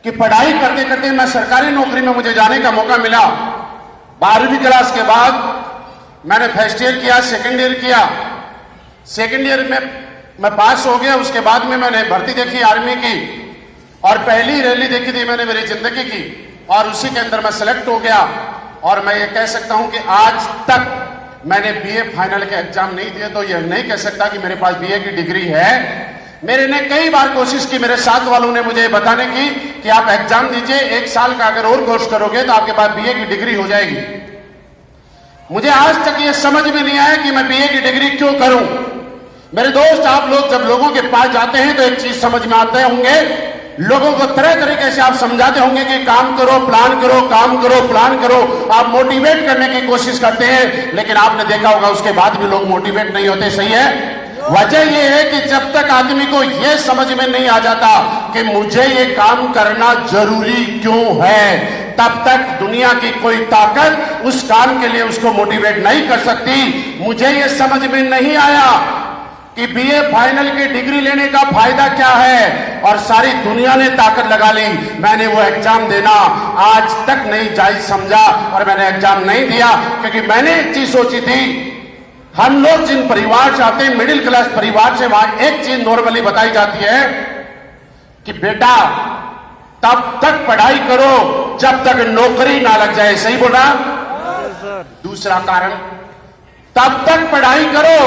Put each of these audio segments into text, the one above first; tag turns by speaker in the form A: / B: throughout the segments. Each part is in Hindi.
A: कि पढ़ाई करते करते मैं सरकारी नौकरी में मुझे जाने का मौका मिला। 12वीं क्लास के बाद मैंने फर्स्ट ईयर किया, सेकेंड ईयर किया। सेकेंड ईयर में मैं पास हो गया। उसके बाद में मैंने भर्ती देखी आर्मी की, और पहली रैली देखी थी मैंने मेरी जिंदगी की, और उसी के अंदर मैं सिलेक्ट हो गया। और मैं ये कह सकता हूं कि आज तक मैंने बीए फाइनल के एग्जाम नहीं दिए, तो यह नहीं कह सकता कि मेरे पास बीए की डिग्री है। मेरे ने कई बार कोशिश की, मेरे साथ वालों ने मुझे बताने की कि आप एग्जाम दीजिए, 1 साल का अगर और कोर्स करोगे तो आपके पास बीए की डिग्री हो जाएगी। मुझे आज तक ये समझ में नहीं आया कि मैं बीए की डिग्री क्यों करूं। मेरे दोस्त, आप लोग जब लोगों के पास जाते हैं तो एक चीज समझ में आते होंगे, लोगों को तरह तरीके से आप समझाते होंगे कि काम करो, प्लान करो, काम करो, प्लान करो। आप मोटिवेट करने की कोशिश करते हैं, लेकिन आपने देखा होगा उसके बाद भी लोग मोटिवेट नहीं होते। सही है? वजह यह है कि जब तक आदमी को यह समझ में नहीं आ जाता कि मुझे ये काम करना जरूरी क्यों है, तब तक दुनिया की कोई ताकत उस काम के लिए उसको मोटिवेट नहीं कर सकती। मुझे ये समझ में नहीं आया कि बीए फाइनल की डिग्री लेने का फायदा क्या है, और सारी दुनिया ने ताकत लगा ली। मैंने वो एग्जाम देना आज तक नहीं जायज समझा, और मैंने एग्जाम नहीं दिया, क्योंकि मैंने एक चीज सोची थी, हम लोग जिन परिवार से आते हैं, मिडिल क्लास परिवार से, वहां एक चीज नॉर्मली बताई जाती है कि बेटा तब तक पढ़ाई करो जब तक नौकरी ना लग जाए। सही बोला? दूसरा कारण, तब तक पढ़ाई करो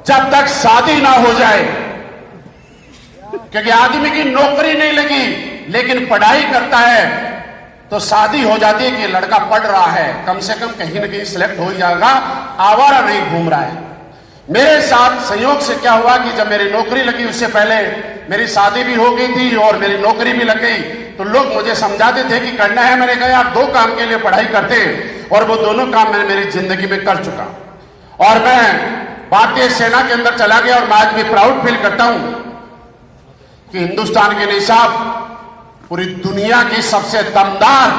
A: जब तक शादी ना हो जाए, क्योंकि आदमी की नौकरी नहीं लगी लेकिन पढ़ाई करता है तो शादी हो जाती है कि लड़का पढ़ रहा है, कम से कम कहीं ना कहीं सिलेक्ट हो जाएगा, आवारा नहीं घूम रहा है। मेरे साथ संयोग से क्या हुआ कि जब मेरी नौकरी लगी, उससे पहले मेरी शादी भी हो गई थी और मेरी नौकरी भी लग गई, तो लोग मुझे समझाते थे कि करना है। मैंने कहा यार 2 काम के लिए पढ़ाई करते हैं, और वो दोनों काम मैंने मेरी जिंदगी में कर चुका, और मैं भारतीय सेना के अंदर चला गया। और मैं आज भी प्राउड फील करता हूं कि हिंदुस्तान के नहीं साहब, पूरी दुनिया की सबसे दमदार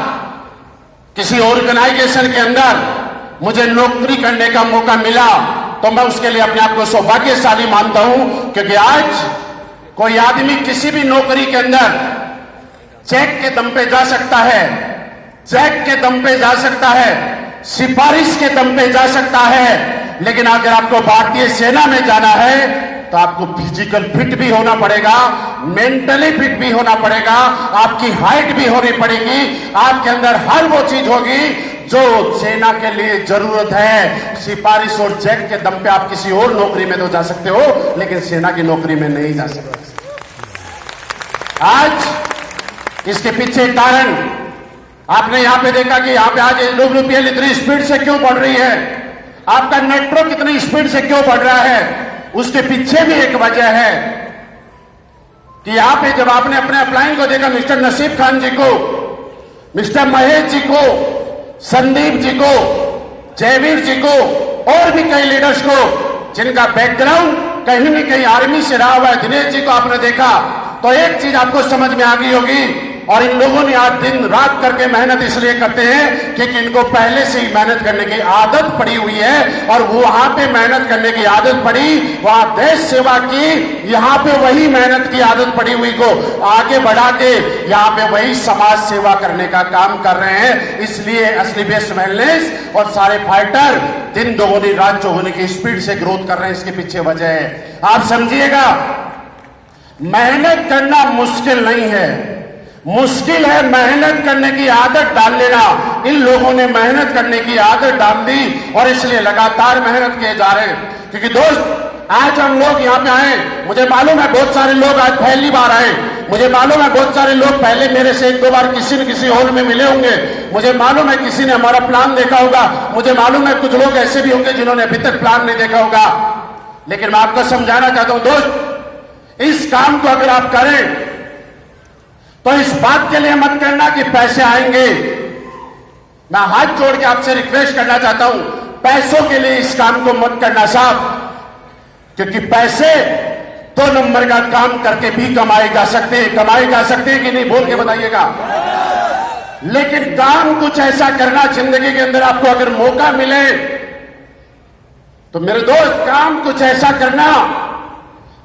A: किसी ऑर्गेनाइजेशन के अंदर मुझे नौकरी करने का मौका मिला, तो मैं उसके लिए अपने आप को सौभाग्यशाली मानता हूं। क्योंकि आज कोई आदमी किसी भी नौकरी के अंदर चेक के दम पे जा सकता है, चेक के दम पे जा सकता है, सिफारिश के दम पे जा सकता है, लेकिन अगर आपको भारतीय सेना में जाना है तो आपको फिजिकल फिट भी होना पड़ेगा, मेंटली फिट भी होना पड़ेगा, आपकी हाइट भी होनी पड़ेगी, आपके अंदर हर वो चीज होगी जो सेना के लिए जरूरत है। सिफारिश और चेक के दम पे आप किसी और नौकरी में तो जा सकते हो, लेकिन सेना की नौकरी में नहीं जा सकते। आज इसके पीछे कारण आपने यहां पे देखा कि यहां पे आज LWPL इतनी स्पीड से क्यों बढ़ रही है, आपका नेटवर्क इतनी स्पीड से क्यों बढ़ रहा है, उसके पीछे भी एक वजह है कि यहां पे जब आपने अपने अपलाइन को देखा, मिस्टर नसीब खान जी को, मिस्टर महेश जी को, संदीप जी को, जयवीर जी को, और भी कई लीडर्स को जिनका बैकग्राउंड कहीं न कहीं आर्मी से रहा हुआ है, दिनेश जी को आपने देखा, तो एक चीज आपको समझ में आ गई होगी। और इन लोगों ने आज दिन रात करके मेहनत इसलिए करते हैं क्योंकि इनको पहले से ही मेहनत करने की आदत पड़ी हुई है, और वो वहां पे मेहनत करने की आदत पड़ी, वहां देश सेवा की, यहाँ पे वही मेहनत की आदत पड़ी हुई को आगे बढ़ा के यहाँ पे वही समाज सेवा करने का काम कर रहे हैं। इसलिए असली बेस्ट वेलनेस और सारे फाइटर दिन दोगुनी रात चौगुनी की स्पीड से ग्रोथ कर रहे हैं। इसके पीछे वजह है, आप समझिएगा, मेहनत करना मुश्किल नहीं है, मुश्किल है मेहनत करने की आदत डाल लेना। इन लोगों ने मेहनत करने की आदत डाल दी और इसलिए लगातार मेहनत किए जा रहे हैं। क्योंकि दोस्त, आज हम लोग यहाँ पे आए, मुझे मालूम है बहुत सारे लोग आज पहली बार आए, मुझे मालूम है बहुत सारे लोग पहले मेरे से 1-2 बार किसी न किसी हॉल में मिले होंगे, मुझे मालूम है किसी ने हमारा प्लान देखा होगा, मुझे मालूम है कुछ लोग ऐसे भी होंगे जिन्होंने अभी तक प्लान नहीं देखा होगा। लेकिन मैं आपको समझाना चाहता हूं दोस्त, इस काम को अगर आप करें तो इस बात के लिए मत करना कि पैसे आएंगे। मैं हाथ जोड़ के आपसे रिक्वेस्ट करना चाहता हूं, पैसों के लिए इस काम को मत करना साहब, क्योंकि पैसे 2 नंबर का काम करके भी कमाए जा सकते हैं कि नहीं, बोल के बताइएगा। लेकिन काम कुछ ऐसा करना जिंदगी के अंदर, आपको अगर मौका मिले तो मेरे दोस्त, काम कुछ ऐसा करना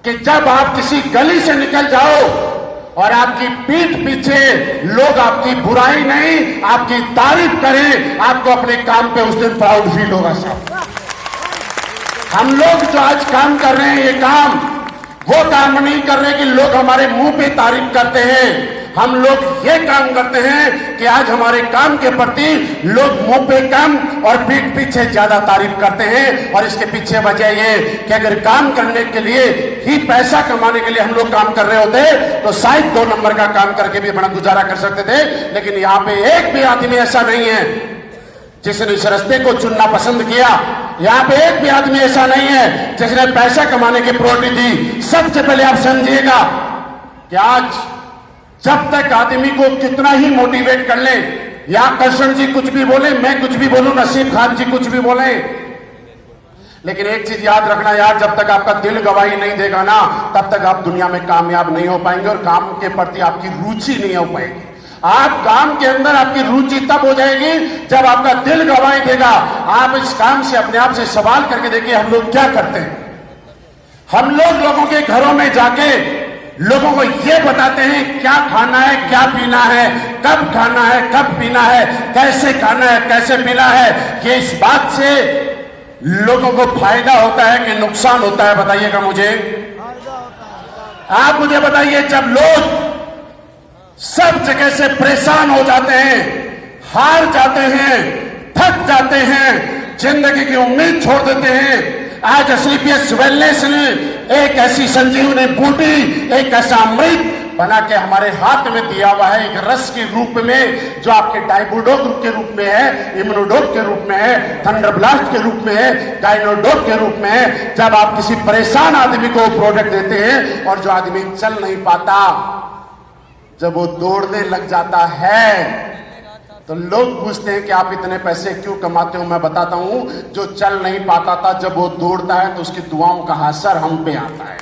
A: कि जब आप किसी गली से निकल जाओ और आपकी पीठ पीछे लोग आपकी बुराई नहीं आपकी तारीफ करें, आपको अपने काम पे उस दिन प्राउड फील होगा साहब। हम लोग जो आज काम कर रहे हैं, ये काम वो काम नहीं कर रहे कि लोग हमारे मुंह पे तारीफ करते हैं। हम लोग ये काम करते हैं कि आज हमारे काम के प्रति लोग मुंह पे कम और पीठ पीछे ज्यादा तारीफ करते हैं। और इसके पीछे वजह ये कि अगर काम करने के लिए ही, पैसा कमाने के लिए हम लोग काम कर रहे होते तो शायद 2 नंबर का काम करके भी बड़ा गुजारा कर सकते थे। लेकिन यहाँ पे एक भी आदमी ऐसा नहीं है जिसने इस रास्ते को चुनना पसंद किया। यहाँ पे एक भी आदमी ऐसा नहीं है जिसने पैसा कमाने की प्रायोरिटी दी। सबसे पहले आप समझिएगा कि आज जब तक आदमी को कितना ही मोटिवेट कर ले, या कृष्ण जी कुछ भी बोले, मैं कुछ भी बोलूं, नसीब खान जी कुछ भी बोले, लेकिन एक चीज याद रखना यार, जब तक आपका दिल गवाही नहीं देगा ना, तब तक आप दुनिया में कामयाब नहीं हो पाएंगे और काम के प्रति आपकी रुचि नहीं हो पाएगी। आप काम के अंदर आपकी रुचि तब हो जाएगी जब आपका दिल गवाही देगा। आप इस काम से अपने आप से सवाल करके देखिए, हम लोग क्या करते हैं। हम लोग लोगों के घरों में जाके लोगों को ये बताते हैं क्या खाना है, क्या पीना है, कब खाना है, कब पीना है, कैसे खाना है, कैसे पीना है। ये इस बात से लोगों को फायदा होता है कि नुकसान होता है, बताइएगा मुझे। आप मुझे बताइए, जब लोग सब जगह से परेशान हो जाते हैं, हार जाते हैं, थक जाते हैं, जिंदगी की उम्मीद छोड़ देते हैं, आज एसलीपीएस वेलनेस ने एक ऐसी संजीवनी बूटी, एक ऐसा अमृत बना के हमारे हाथ में दिया हुआ है, एक रस के रूप में, जो आपके डाइबुडोक के रूप में है, इम्यूनोडोक के रूप में है, थंडरब्लास्ट के रूप में है, गाइनोडोक के रूप में है। जब आप किसी परेशान आदमी को प्रोडक्ट देते हैं और जो आदमी चल नहीं पाता, जब वो दौड़ने लग जाता है, तो लोग पूछते हैं कि आप इतने पैसे क्यों कमाते हो। मैं बताता हूं, जो चल नहीं पाता था, जब वो दौड़ता है तो उसकी दुआओं का असर हम पे आता है।